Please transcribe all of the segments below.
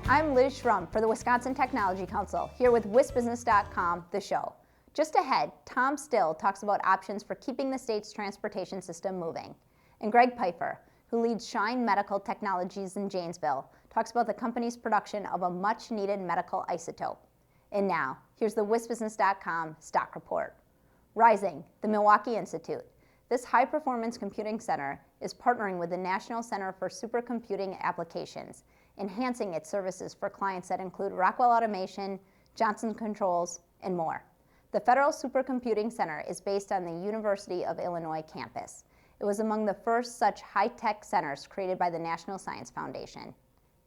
Hi, I'm Liz Schrum for the Wisconsin Technology Council, here with WisBusiness.com, the show. Just ahead, Tom Still talks about options for keeping the state's transportation system moving. And Greg Piefer, who leads Shine Medical Technologies in Janesville, talks about the company's production of a much-needed medical isotope. And now, here's the WisBusiness.com stock report. Rising, the Milwaukee Institute. This high-performance computing center is partnering with the National Center for Supercomputing Applications, enhancing its services for clients that include Rockwell Automation, Johnson Controls, and more. The Federal Supercomputing Center is based on the University of Illinois campus. It was among the first such high-tech centers created by the National Science Foundation.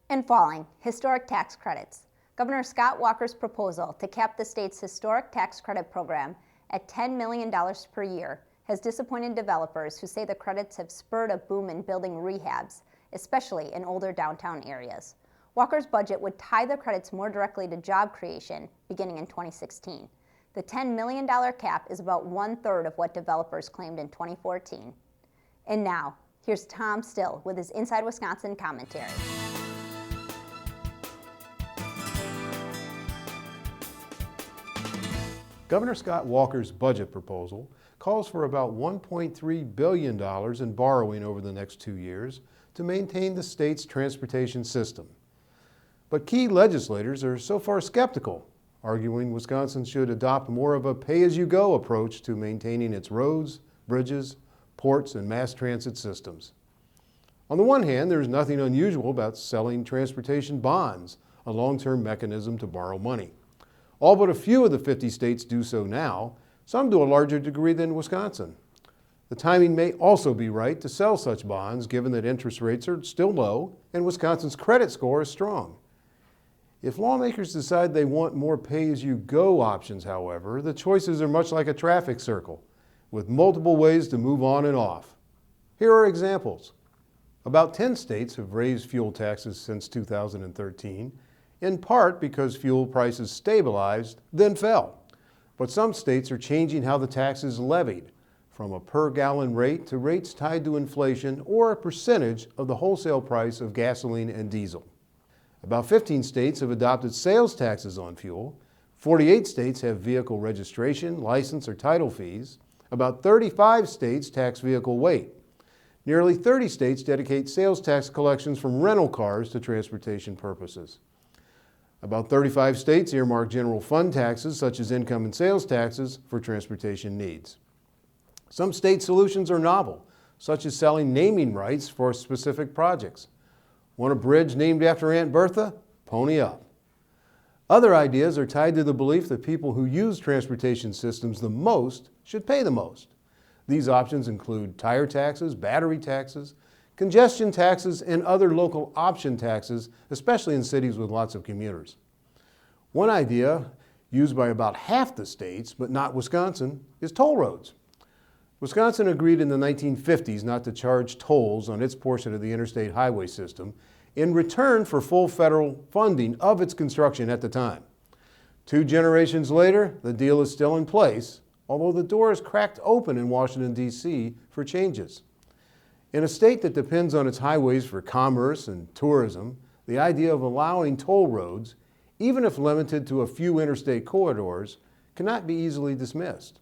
And falling, historic tax credits. Governor Scott Walker's proposal to cap the state's historic tax credit program at $10 million per year has disappointed developers who say the credits have spurred a boom in building rehabs, especially in older downtown areas. Walker's budget would tie the credits more directly to job creation beginning in 2016. The $10 million cap is about 1/3 of what developers claimed in 2014. And now, here's Tom Still with his Inside Wisconsin commentary. Governor Scott Walker's budget proposal calls for about $1.3 billion in borrowing over the next 2 years to maintain the state's transportation system. But key legislators are so far skeptical, arguing Wisconsin should adopt more of a pay-as-you-go approach to maintaining its roads, bridges, ports, and mass transit systems. On the one hand, there's nothing unusual about selling transportation bonds, a long-term mechanism to borrow money. All but a few of the 50 states do so now, some to a larger degree than Wisconsin. The timing may also be right to sell such bonds given that interest rates are still low and Wisconsin's credit score is strong. If lawmakers decide they want more pay-as-you-go options, however, the choices are much like a traffic circle, with multiple ways to move on and off. Here are examples. About 10 states have raised fuel taxes since 2013, in part because fuel prices stabilized, then fell. But some states are changing how the tax is levied, from a per-gallon rate to rates tied to inflation or a percentage of the wholesale price of gasoline and diesel. About 15 states have adopted sales taxes on fuel. 48 states have vehicle registration, license, or title fees. About 35 states tax vehicle weight. Nearly 30 states dedicate sales tax collections from rental cars to transportation purposes. About 35 states earmark general fund taxes, such as income and sales taxes, for transportation needs. Some state solutions are novel, such as selling naming rights for specific projects. Want a bridge named after Aunt Bertha? Pony up. Other ideas are tied to the belief that people who use transportation systems the most should pay the most. These options include tire taxes, battery taxes, congestion taxes, and other local option taxes, especially in cities with lots of commuters. One idea, used by about half the states, but not Wisconsin, is toll roads. Wisconsin agreed in the 1950s not to charge tolls on its portion of the interstate highway system in return for full federal funding of its construction at the time. 2 generations later, the deal is still in place, although the door is cracked open in Washington, D.C. for changes. In a state that depends on its highways for commerce and tourism, the idea of allowing toll roads, even if limited to a few interstate corridors, cannot be easily dismissed.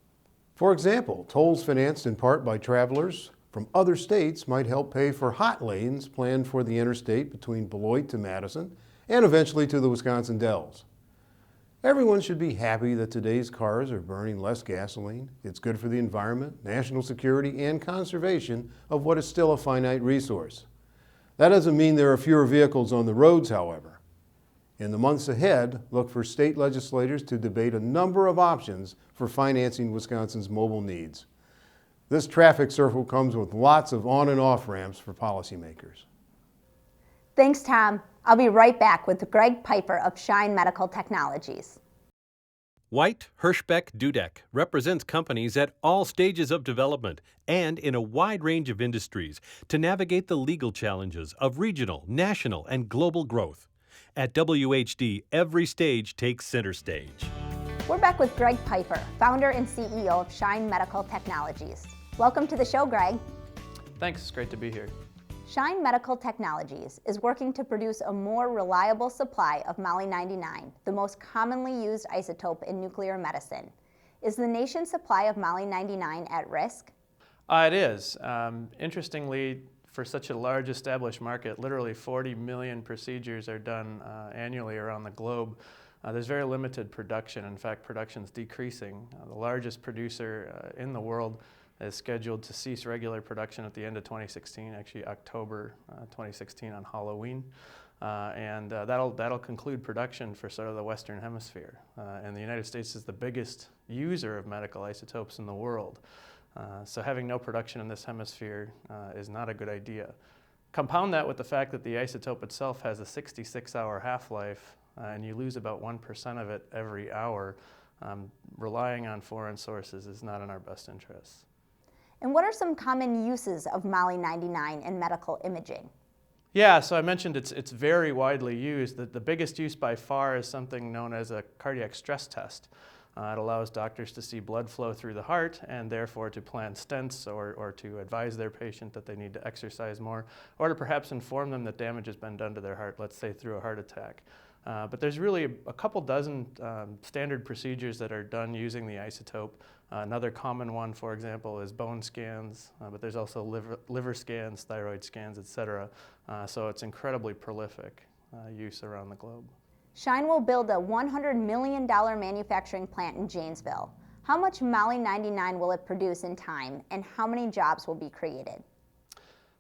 For example, tolls financed in part by travelers from other states might help pay for hot lanes planned for the interstate between Beloit to Madison and eventually to the Wisconsin Dells. Everyone should be happy that today's cars are burning less gasoline. It's good for the environment, national security, and conservation of what is still a finite resource. That doesn't mean there are fewer vehicles on the roads, however. In the months ahead, look for state legislators to debate a number of options for financing Wisconsin's mobile needs. This traffic circle comes with lots of on and off ramps for policymakers. Thanks, Tom. I'll be right back with Greg Piefer of Shine Medical Technologies. White Hirschbeck Dudek represents companies at all stages of development and in a wide range of industries to navigate the legal challenges of regional, national, and global growth. At WHD, every stage takes center stage. We're back with Greg Piefer, founder and CEO of Shine Medical Technologies. Welcome to the show, Greg. Thanks, it's great to be here. Shine Medical Technologies is working to produce a more reliable supply of Moly-99, the most commonly used isotope in nuclear medicine. Is the nation's supply of Moly-99 at risk? It is. Interestingly, for such a large established market, literally 40 million procedures are done annually around the globe. There's very limited production. In fact, production's decreasing. The largest producer in the world is scheduled to cease regular production at the end of 2016, actually October 2016 on Halloween. And that'll conclude production for sort of the Western Hemisphere. And the United States is the biggest user of medical isotopes in the world. So having no production in this hemisphere is not a good idea. Compound that with the fact that the isotope itself has a 66-hour half-life, and you lose about 1% of it every hour. Relying on foreign sources is not in our best interests. And what are some common uses of Moly-99 in medical imaging? Yeah, so I mentioned it's very widely used. The biggest use by far is something known as a cardiac stress test. It allows doctors to see blood flow through the heart and therefore to plan stents or to advise their patient that they need to exercise more, or to perhaps inform them that damage has been done to their heart, let's say through a heart attack. But there's really a couple dozen standard procedures that are done using the isotope. Another common one, for example, is bone scans, but there's also liver scans, thyroid scans, etc. So it's incredibly prolific use around the globe. Shine will build a $100 million manufacturing plant in Janesville. How much Moly-99 will it produce in time, and how many jobs will be created?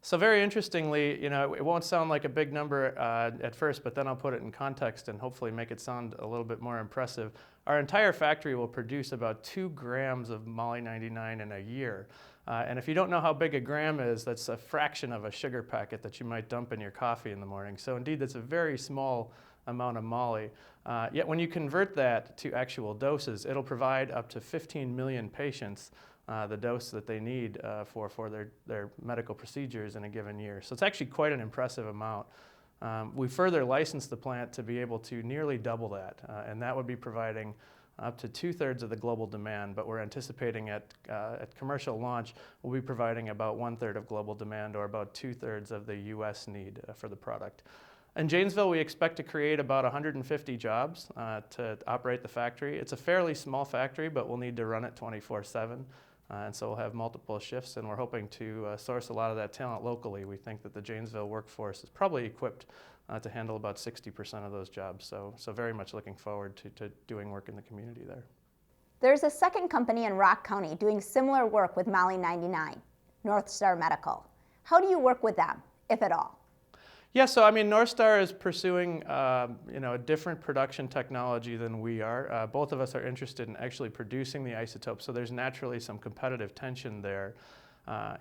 So very interestingly, it won't sound like a big number at first, but then I'll put it in context and hopefully make it sound a little bit more impressive. Our entire factory will produce about 2 grams of Moly-99 in a year. And if you don't know how big a gram is, that's a fraction of a sugar packet that you might dump in your coffee in the morning. So indeed, that's a very small amount of moly. Yet when you convert that to actual doses, it'll provide up to 15 million patients the dose that they need for their medical procedures in a given year. So it's actually quite an impressive amount. We further licensed the plant to be able to nearly double that, and that would be providing up to 2/3 of the global demand, but we're anticipating at commercial launch, we'll be providing about 1/3 of global demand, or about 2/3 of the US need for the product. In Janesville, we expect to create about 150 jobs to operate the factory. It's a fairly small factory, but we'll need to run it 24/7. And so we'll have multiple shifts, and we're hoping to source a lot of that talent locally. We think that the Janesville workforce is probably equipped to handle about 60% of those jobs. So very much looking forward to doing work in the community there. There's a second company in Rock County doing similar work with Moly-99, North Star Medical. How do you work with them, if at all? Yeah, so I mean, North Star is pursuing a different production technology than we are. Both of us are interested in actually producing the isotope, so there's naturally some competitive tension there.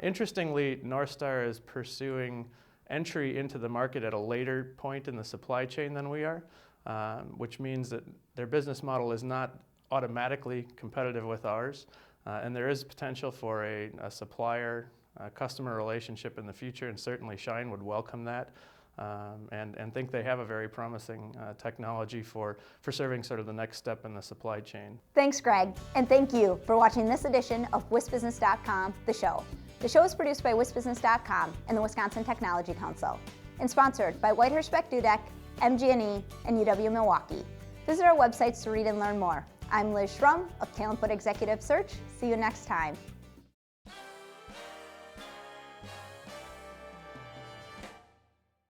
Interestingly, North Star is pursuing entry into the market at a later point in the supply chain than we are, which means that their business model is not automatically competitive with ours, and there is potential for a supplier-customer relationship in the future, and certainly Shine would welcome that. And think they have a very promising technology for serving sort of the next step in the supply chain. Thanks, Greg, and thank you for watching this edition of WisBusiness.com, The Show. The show is produced by WisBusiness.com and the Wisconsin Technology Council, and sponsored by White Hirschbeck Dudek, MG&E, and UW Milwaukee. Visit our websites to read and learn more. I'm Liz Schrum of Talent But Executive Search. See you next time.